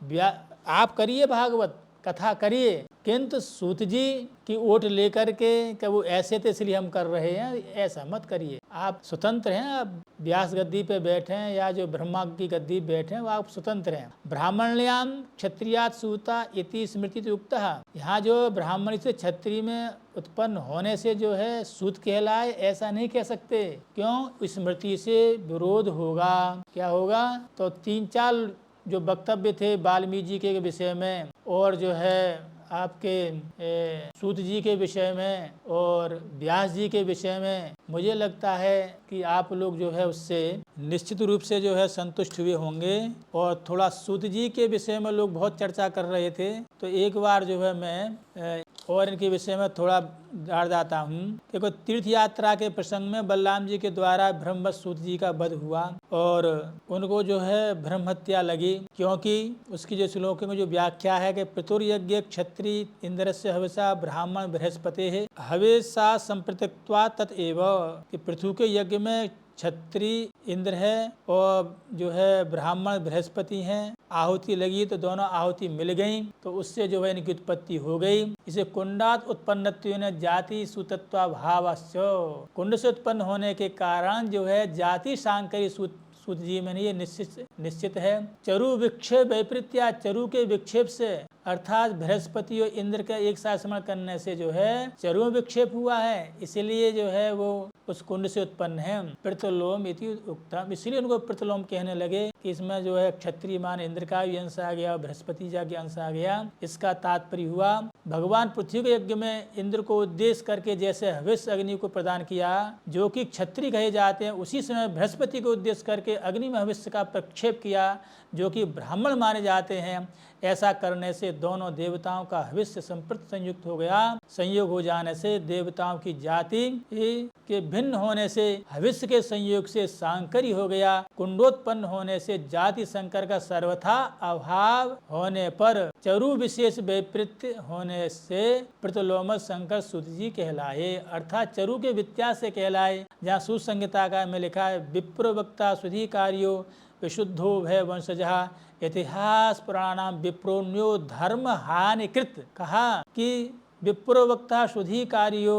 आप करिए भागवत कथा करिए, किंतु सूत जी की ओट लेकर के क्या वो ऐसे थे इसलिए हम कर रहे हैं, ऐसा मत करिए। आप स्वतंत्र हैं, आप व्यास गद्दी पे बैठे हैं या जो ब्रह्मा की गद्दी बैठे हैं वो आप स्वतंत्र हैं। ब्राह्मण्याम क्षत्रियात सूता इति स्मृति उक्तः। यहाँ जो ब्राह्मण से क्षत्रिय में उत्पन्न होने से जो है सूत कहलाए, ऐसा नहीं कह सकते। क्यों? स्मृति से विरोध होगा। क्या होगा? तो 3-4 जो वक्तव्य थे वाल्मीकि जी के विषय में और जो है आपके सूत जी के विषय में और व्यास जी के विषय में, मुझे लगता है कि आप लोग जो है उससे निश्चित रूप से जो है संतुष्ट हुए होंगे। और थोड़ा सूत जी के विषय में लोग बहुत चर्चा कर रहे थे, तो एक बार जो है मैं और इनके विषय में थोड़ा डाल जाता हूँ। देखो, तीर्थ यात्रा के प्रसंग में बलराम जी के द्वारा ब्रह्मवत सूत जी का वध हुआ और उनको जो है ब्रह्म हत्या लगी, क्योंकि उसकी जो श्लोक में जो व्याख्या है कि पितुर्यज्ञ क्षत्रिय इंद्रस्य हविषा ब्राह्मण बृहस्पति है हविषा संप्रत्यक्त्वा ततएव। कि पृथु के यज्ञ में क्षत्रिय इंद्र है और जो है ब्राह्मण बृहस्पति हैं। आहुति लगी तो दोनों आहुति मिल गई, तो उससे जो है इनकी उत्पत्ति हो गई। इसे कुंडात उत्पन्नत्वेन जाति सूतत्वा भावस्य। कुंड से उत्पन्न होने के कारण जो है जाति सांकरी सूत जी में ये निश्चित है। चरु विक्षेप वैपरीत्या, चरु के विक्षेप से अर्थात बृहस्पति और इंद्र का एक साथ स्मरण करने से जो है चरु विक्षेप हुआ है, इसलिए जो है वो उस कुंड से उत्पन्न है। पृतलोम इति उक्तम, इसलिए उनको पृतलोम कहने लगे कि इसमें जो है क्षत्रिय मान इंद्र का भी अंश आ गया, बृहस्पति जी का अंश आ गया। इसका तात्पर्य हुआ भगवान पृथ्वी के यज्ञ में इंद्र को उद्देश्य करके जैसे हविष्य अग्नि को प्रदान किया जो कि क्षत्रिय कहे जाते हैं, उसी समय बृहस्पति को उद्देश्य करके अग्नि में हविष्य का प्रक्षेप किया जो कि ब्राह्मण माने जाते हैं। ऐसा करने से दोनों देवताओं का हविष्य संप्रत संयुक्त हो गया। संयोग हो जाने से देवताओं की जाति के भिन्न होने से हविष्य के संयोग से सांकरी हो गया। कुंडोत्पन्न होने से जाति संकर का सर्वथा अभाव होने पर चरु विशेष वैपरीत्य होने से प्रतिलोम शंकर सूत जी कहलाए, अर्थात चरु के व्यत्यास से कहलाए। जहाँ सुसंहिता का में लिखा है विप्रोवक्ता सुधिकार्यो विशुद्धो भय वंशजः इतिहास पुराणाम विप्रोन्यो धर्म हानिकृत। कहा कि विप्रोवक्ता शुद्धिकारियो,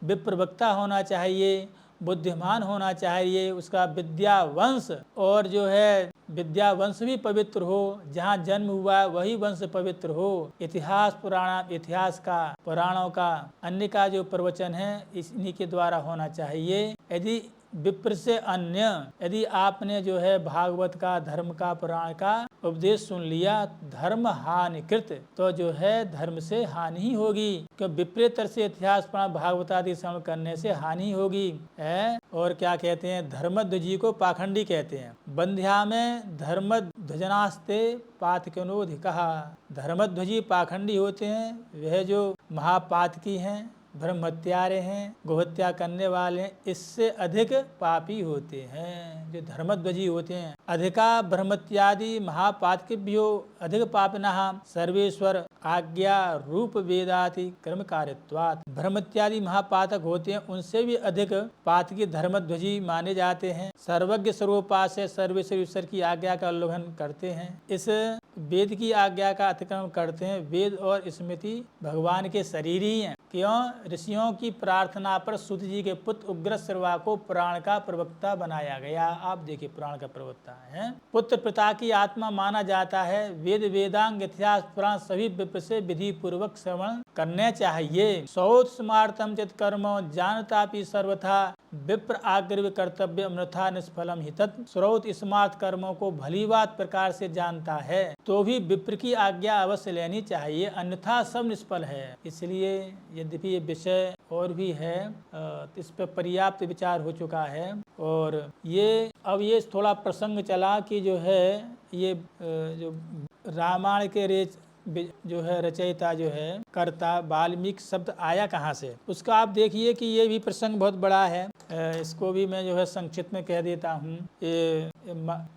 विप्रवक्ता होना चाहिए, बुद्धिमान होना चाहिए, उसका विद्या वंश और जो है विद्या वंश भी पवित्र हो, जहाँ जन्म हुआ वही वंश पवित्र हो। इतिहास पुराण, इतिहास का पुराणों का अन्य का जो प्रवचन है इन्हीं के द्वारा होना चाहिए। यदि विप्र से अन्य, यदि आपने जो है भागवत का धर्म का पुराण का उपदेश सुन लिया धर्म हानिकृत, तो जो है धर्म से हानि ही होगी, क्योंकि विपरीत से इतिहास पुराण भागवत आदि श्रवण करने से हानि होगी है। और क्या कहते हैं, धर्मध्वजी को पाखंडी कहते हैं। बंध्या में धर्मध्वजनास्ते पातकनोधिकः, धर्मध्वजी पाखंडी होते हैं, वह जो महापातकी हैं, ब्रह्म हत्यारे हैं, गोहत्या करने वाले हैं, इससे अधिक पापी होते हैं जो धर्मध्वजी होते हैं। अधिका ब्रह्मत्यादि महापातकेभ्यो अधिक पापिनः सर्वेश्वर आज्ञा रूप वेदाति कर्म कार्यत्वात्। ब्रह्मत्यादि महापातक होते हैं, उनसे भी अधिक पातकी धर्मध्वजी माने जाते हैं। सर्वज्ञ सर्वोपास है, सर्वेश्वर ईश्वर की आज्ञा का उल्लंघन करते हैं, इस वेद की आज्ञा का अतिक्रमण करते हैं। वेद और स्मृति भगवान के शरीर ही हैं। क्यों? ऋषियों की प्रार्थना पर सूत जी के पुत्र उग्रश्रवा को पुराण का प्रवक्ता बनाया गया। आप देखिए पुराण का प्रवक्ता है, पुत्र पिता की आत्मा माना जाता है। वेद वेदांग इतिहास पुराण सभी विप्र से विधि पूर्वक श्रवण करने चाहिए। सौत स्मार्तम चित कर्मो जानतापि सर्वथा विप्र आग्रह कर्तव्य अमृथा निष्फलम हितत्। श्रोत स्मार्त कर्मों को भली बात प्रकार से जानता है तो भी विप्र की आज्ञा अवश्य लेनी चाहिए, अन्यथा सब निष्फल है। इसलिए यद्यपि ये विषय और भी है, इस पर पर्याप्त विचार हो चुका है। और ये अब ये थोड़ा प्रसंग चला कि जो है ये जो रामायण के जो है रचयिता जो है कर्ता वाल्मीकि शब्द आया कहाँ से, उसका आप देखिए कि ये भी प्रसंग बहुत बड़ा है। इसको भी मैं जो है संक्षिप्त में कह देता हूँ। ये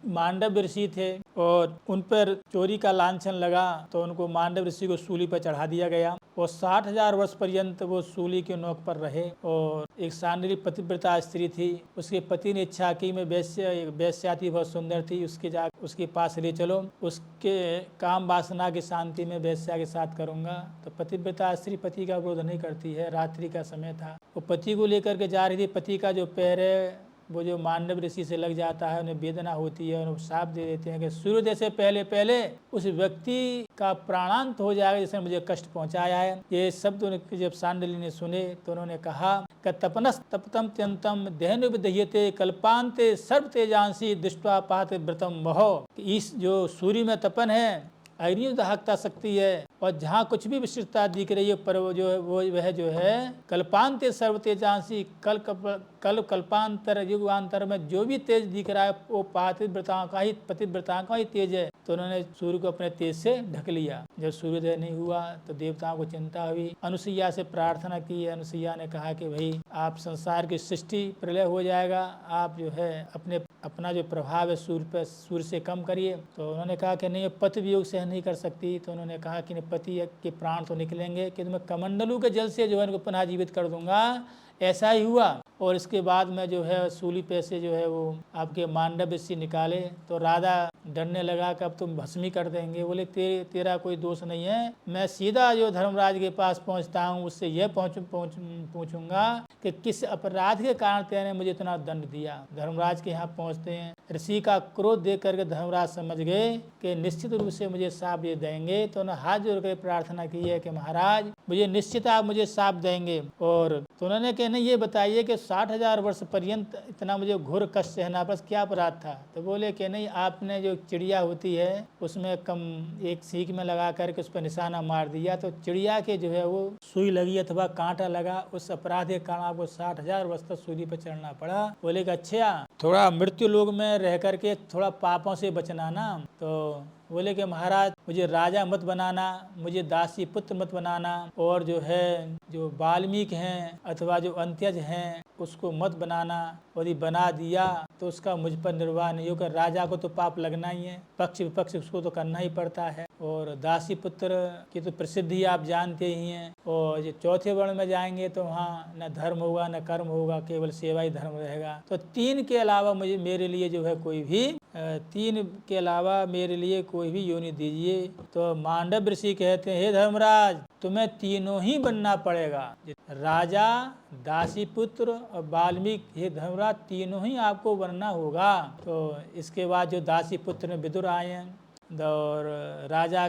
मांडव ऋषि थे और उन पर चोरी का लांछन लगा तो उनको मांडव ऋषि को सूली पर चढ़ा दिया गया और 60,000 वर्ष पर्यंत वो सूली के नोक पर रहे। और एक शारीरी पतिव्रता स्त्री थी, उसके पति ने इच्छा की मैं वेश्या थी, बहुत सुंदर थी, उसके पास ले चलो, उसके काम वासना की शांति में वेश्या के साथ करूंगा। तो पतिव्रता स्त्री पति का विरोध नहीं करती है। रात्रि का समय था, वो पति को लेकर के जा रही थी। पति का जो पैर है वो जो मांडव ऋषि से लग जाता है, उन्हें वेदना होती है और वो शाप दे देते हैं कि सूर्योदय से पहले पहले उस व्यक्ति का प्राणांत हो जाएगा जिसने मुझे कष्ट पहुंचाया है। ये शब्द जब सांडली ने सुने तो उन्होंने कहा कि तपनस तपतम त्यंतम दहनुविदह्यते कल्पांते सर्व तेजांसी दृष्ट्वा पाते व्रतम महो। इस जो सूर्य में तपन है, अग्नि दहकता शक्ति है और जहाँ कुछ भी विशिष्टता दिख रही है पर वो जो है वह जो है कल्पांते सर्व तेजांसी कल्पांतर युगांतर में जो भी तेज दिख रहा है वो पतिव्रता का ही तेज है। तो उन्होंने सूर्य को अपने तेज से ढक लिया। जब सूर्योदय नहीं हुआ तो देवताओं को चिंता हुई, अनुसुईया से प्रार्थना की। अनुसुईया ने कहा कि भाई आप संसार की सृष्टि प्रलय हो जाएगा, आप जो है अपना जो प्रभाव है सूर्य से कम करिए। तो उन्होंने कहा कि नहीं, पति वियोग से नहीं कर सकती। तो उन्होंने कहा कि पति के प्राण तो निकलेंगे कि मैं कमंडलू के जल से जो है इनको पुनः जीवित कर दूंगा। ऐसा ही हुआ और इसके बाद में जो है सूली पे से जो है वो आपके मांडव ऋषि निकाले। तो राधा डरने लगा कि अब तुम भस्मी कर देंगे। बोले तेरा कोई दोष नहीं है, मैं सीधा जो धर्मराज के पास पहुंचता हूं, उससे यह पूछूंगा कि किस अपराध के कारण तेने मुझे इतना दंड दिया। धर्मराज के यहाँ पहुंचते हैं, ऋषि का क्रोध देख करके धर्मराज समझ गए कि निश्चित रूप से मुझे शाप ये देंगे। तो उन्होंने हाथ जोड़ कर प्रार्थना की है कि महाराज मुझे निश्चित आप मुझे शाप देंगे। और तो उन्होंने कहा नहीं, ये बताइए कि 60,000 वर्ष पर्यंत इतना मुझे घोर कष्ट सहना पड़ा, क्या अपराध था। तो बोले कि नहीं, आपने जो चिड़िया होती है उसमें एक सीख में लगा करके उस पर निशाना मार दिया, तो चिड़िया के जो है वो सुई लगी अथवा कांटा लगा, उस अपराध के कारण आपको 60,000 वर्ष तक सूली पर चढ़ना पड़ा। बोले कि अच्छा, थोड़ा मृत्यु लोक में रह करके थोड़ा पापों से बचना ना। तो बोले कि महाराज मुझे राजा मत बनाना, मुझे दासी पुत्र मत बनाना, और जो है जो वाल्मीकि हैं अथवा जो अंत्यज हैं उसको मत बनाना। यदि बना दिया तो उसका मुझ पर निर्वाह नहीं होगा। राजा को तो पाप लगना ही है, पक्ष विपक्ष उसको तो करना ही पड़ता है। और दासी पुत्र की तो प्रसिद्धि आप जानते ही हैं। और जो चौथे वर्ण में जाएंगे तो वहाँ न धर्म होगा न कर्म होगा, केवल सेवा ही धर्म रहेगा। तो 3 के अलावा मेरे लिए जो है कोई भी 3 के अलावा मेरे लिए कोई भी योनि दीजिए। तो मांडव ऋषि कहते हैं, हे धर्मराज तुम्हें तीनों ही बनना पड़ेगा, राजा, दासी पुत्र और वाल्मीकि। हे धर्मराज तीनों ही आपको बनना होगा। तो इसके बाद जो दासी पुत्र में विदुर आए हैं और राजा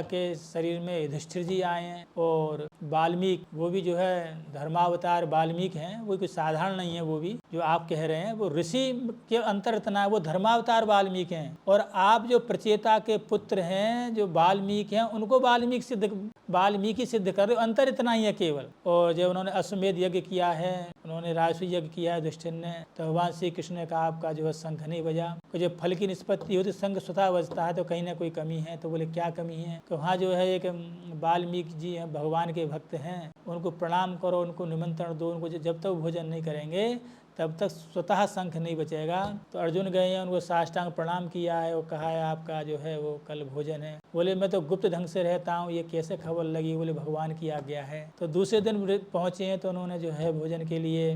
के शरीर में युधिष्ठिर जी आए हैं, और वाल्मीकि वो भी जो है धर्मावतार वाल्मीकि हैं, वो कोई साधारण नहीं है। वो भी जो आप कह रहे हैं वो ऋषि के अंतर इतना है, वो धर्मावतार वाल्मीकि हैं। और आप जो प्रचेता के पुत्र हैं जो वाल्मीकि हैं, उनको वाल्मीकि सिद्ध कर रहे हो, अंतर इतना ही है केवल। और जब उन्होंने अश्वमेध यज्ञ किया है, उन्होंने राजसूय यज्ञ किया है युधिष्ठिर ने, तो भगवान श्री कृष्ण ने कहा आपका जो है शंख नहीं बजा। तो जब फल की निष्पत्ति होती शंख स्वतः बजता है, तो कहीं ना कोई कमी है। तो बोले क्या कमी है। तो वहाँ जो है एक वाल्मीकि जी हैं, भगवान के भक्त हैं, उनको प्रणाम करो, उनको निमंत्रण दो। उनको जब तक भोजन नहीं करेंगे तब तक स्वतः शंख नहीं बचेगा। तो अर्जुन गए हैं, उनको साष्टांग प्रणाम किया है और कहा है आपका जो है वो कल भोजन है। बोले मैं तो गुप्त ढंग से रहता हूँ, ये कैसे खबर लगी। बोले भगवान की आज्ञा है। तो दूसरे दिन पहुँचे हैं तो उन्होंने जो है भोजन के लिए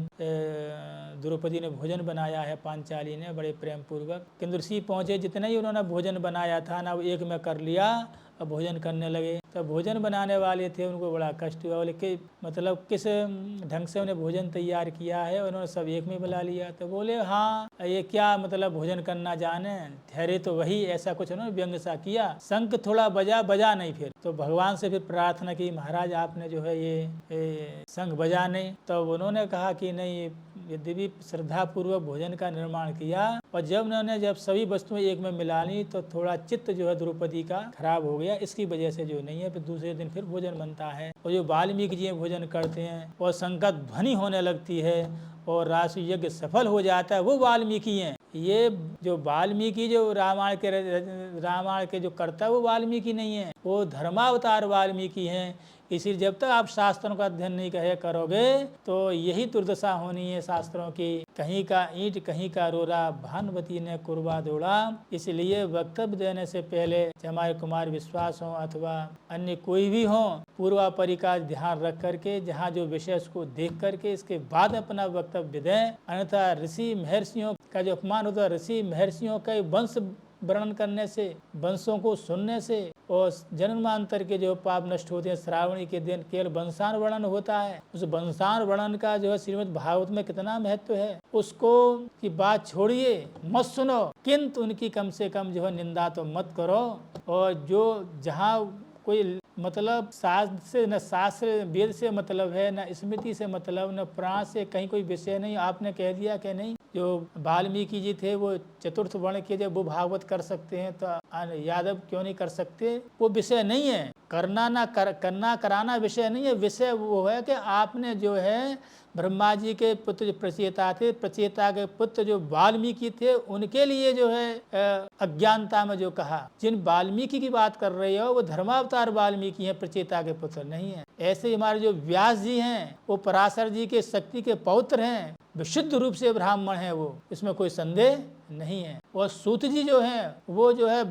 द्रौपदी ने भोजन बनाया है, पांचाली ने बड़े प्रेम पूर्वक। किंतु ऋषि पहुँचे, जितना ही उन्होंने भोजन बनाया था ना, वो एक में कर लिया, अब भोजन करने लगे। तो भोजन बनाने वाले थे, उनको बड़ा कष्ट हुआ। बोले कि मतलब किस ढंग से उन्हें भोजन तैयार किया है, उन्होंने सब एक में बुला लिया। तो बोले हाँ, ये क्या मतलब भोजन करना जाने, ठहरे तो वही, ऐसा कुछ उन्होंने व्यंग सा किया। शंख थोड़ा बजा नहीं। फिर तो भगवान से फिर प्रार्थना की, महाराज आपने जो है ये शंख बजा नहीं। तो उन्होंने कहा कि नहीं, यद्यपि श्रद्धा पूर्वक भोजन का निर्माण किया, और जब सभी वस्तुएं एक में मिला ली तो थोड़ा चित्त जो है द्रौपदी का खराब हो गया, इसकी वजह से जो नहीं है। फिर दूसरे दिन फिर भोजन बनता है, और जो वाल्मीकि जी भोजन करते हैं और शंख ध्वनि होने लगती है और राजसूय यज्ञ सफल हो जाता है, वो वाल्मीकि हैं। ये जो वाल्मीकि जो रामायण के जो कर्ता वो वाल्मीकि नहीं है, वो धर्मावतार वाल्मीकि हैं। इसलिए जब तक आप शास्त्रों का अध्ययन नहीं करोगे तो यही दुर्दशा होनी है शास्त्रों की। कहीं का ईंट कहीं का रोरा, भानुमति ने कुरबा दौड़ा। इसलिए वक्तव्य देने से पहले हमारे कुमार विश्वास हो अथवा अन्य कोई भी हो, पूर्वापरि का ध्यान रख करके जहाँ जो विषय उसको देख करके इसके बाद अपना वक्तव्य दें। अन्यथा ऋषि महर्षियों का जो अपमान होता है, ऋषि महर्षियों का वंश वर्णन करने से, वंशों को सुनने से और जन्मांतर के जो पाप नष्ट होते हैं। श्रावणी के दिन केवल वंशान वर्णन होता है। उस वंशान वर्णन का जो है श्रीमद् भागवत में कितना महत्व है, उसको की बात छोड़िए, मत सुनो, किंतु उनकी कम से कम जो है निंदा तो मत करो। और जो जहाँ कोई मतलब शास्त्र से, न शास्त्र वेद से मतलब है, न स्मृति से मतलब, न प्राण से कहीं कोई विषय नहीं। आपने कह दिया कि नहीं जो वाल्मीकि जी थे वो चतुर्थ वर्ण के, जब वो भागवत कर सकते हैं तो यादव क्यों नहीं कर सकते? वो विषय नहीं है। करना कराना विषय नहीं है। विषय वो है कि आपने जो है ब्रह्मा जी के पुत्र जो प्रचेता थे, प्रचेता के पुत्र जो वाल्मीकि थे, उनके लिए जो है अज्ञानता में जो कहा, जिन वाल्मीकि की बात कर रहे हो वो धर्मावतार वाल्मीकि हैं, प्रचेता के पुत्र नहीं है। ऐसे हमारे जो व्यास जी हैं वो पराशर जी के शक्ति के पौत्र हैं, विशुद्ध रूप से ब्राह्मण हैं वो, इसमें कोई संदेह नहीं है। और सूत जी जो हैं वो जो है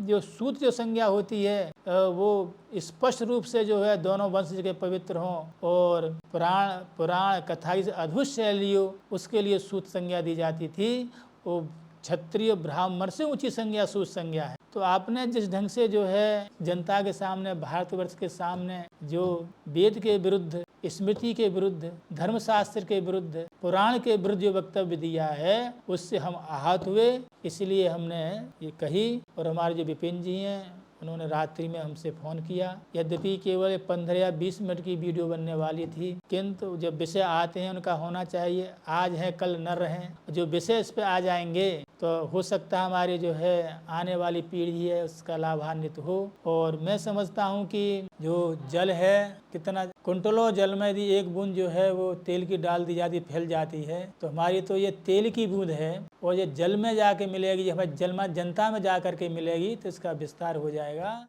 जो सूत जो संज्ञा होती है वो स्पष्ट रूप से जो है दोनों वंश के पवित्र हों और पुराण कथा से अद्भुत शैली हो, उसके लिए सूत संज्ञा दी जाती थी। वो क्षत्रिय ब्राह्मण से ऊंची संज्ञा सूत संज्ञा है। तो आपने जिस ढंग से जो है जनता के सामने, भारतवर्ष के सामने जो वेद के विरुद्ध, स्मृति के विरुद्ध, धर्मशास्त्र के विरुद्ध, पुराण के विरुद्ध जो वक्तव्य दिया है, उससे हम आहत हुए। इसलिए हमने ये कही। और हमारे जो विपिन जी हैं उन्होंने रात्रि में हमसे फ़ोन किया। यद्यपि केवल 15 या 20 मिनट की वीडियो बनने वाली थी, किंतु जब विषय आते हैं उनका होना चाहिए। आज है कल न रहें। जो विषय इस पे आ जाएंगे तो हो सकता है हमारी जो है आने वाली पीढ़ी है उसका लाभान्वित हो। और मैं समझता हूँ कि जो जल है, कितना कुंटलों जल में यदि एक बूंद जो है वो तेल की डाल दी जाती, फैल जाती है, तो हमारी तो ये तेल की बूंद है और ये जल में जाके मिलेगी, हमारे जल में जनता में जा करके मिलेगी तो इसका विस्तार हो जाएगा।